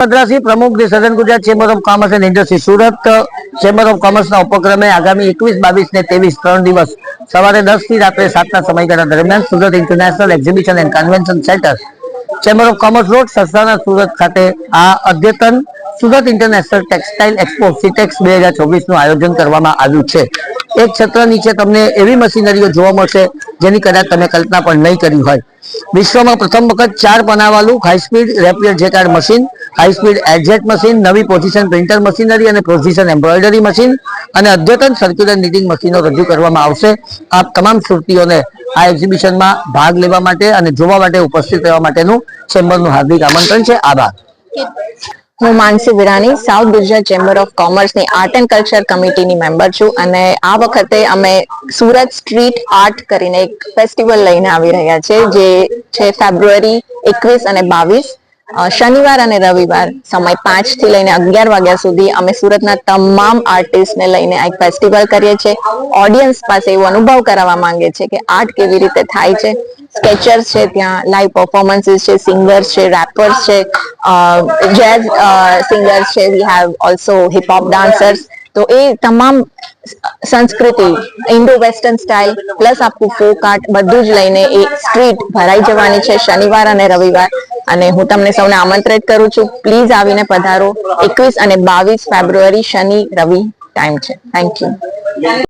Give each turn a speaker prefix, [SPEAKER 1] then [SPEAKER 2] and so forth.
[SPEAKER 1] મદ્રાસી પ્રમુખ the southern Gujarat chamber of commerce and industry Surat chamber of કોમર્સના ઉપક્રમે આગામી 21, 22 ને 23 3 દિવસ સવારે 10 થી રાત્રે 7ના સમયગાળા દરમિયાન Surat international exhibition and convention centre chamber of commerce road સસ્તાના સુરત ખાતે આ અદ્યતન Surat international textile expo SITEX 2024 નું આયોજન કરવામાં આવ્યું છે। એક છત્ર નીચે તમને એવી મશીનરીઓ જોવા મળશે જેની કદાચ તમે કલ્પના પણ નહીં કરી હોય। વિશ્વમાં પ્રથમ વખત 4 પનાવાળું high speed rapier jacquard machine, high speed એડજેટ મશીન, નવી પોઝિશન પ્રિન્ટર મશીનરી અને પોઝિશન એમ્બ્રોઇડરી મશીન અને અદ્યતન સર્ક્યુલર નીટિંગ મશીનો રજૂ કરવામાં આવશે। આ તમામ સુરતીઓને આ એક્ઝિબિશનમાં ભાગ લેવા માટે અને જોવા માટે ઉપસ્થિત રહેવા માટેનું ચેમ્બરનું હાર્દિક આમંત્રણ છે। આભાર।
[SPEAKER 2] હું Mansi Virani south Gujarat chamber of કોમર્સની આર્ટ એન્ડ કલ્ચર કમિટીની મેમ્બર છું અને આ વખતે અમે સુરત સ્ટ્રીટ આર્ટ કરીને એક ફેસ્ટિવલ લઈને આવી રહ્યા છે જે છે ફેબ્રુઆરી 21 અને 22 શનિવાર અને રવિવાર સમય 5 થી લઈને 11 વાગ્યા સુધી અમે સુરતના તમામ આર્ટિસ્ટને લઈને એક ફેસ્ટિવલ કરીએ છીએ। ઓડિયન્સ પાસે એવો અનુભવ કરાવવા માંગે છે કે આર્ટ કેવી રીતે થાય છે। સ્કેચર્સ છે, ત્યાં લાઈવ પરફોર્મન્સીસ છે, સિંગર્સ છે, રેપર્સ છે, જેઝ સિંગર્સ છે, we have also hip hop dancers. તો એ તમામ સંસ્કૃતિ ઇન્ડો વેસ્ટર્ન સ્ટાઇલ પ્લસ આખું ફોક આર્ટ બધું જ લઈને એ સ્ટ્રીટ ભરાઈ જવાની છે શનિવાર અને રવિવાર અને હું તમને સૌને આમંત્રિત કરું છું। પ્લીઝ આવીને પધારો। 21 અને 22 ફેબ્રુઆરી શનિ રવિ ટાઈમ છે। Thank you.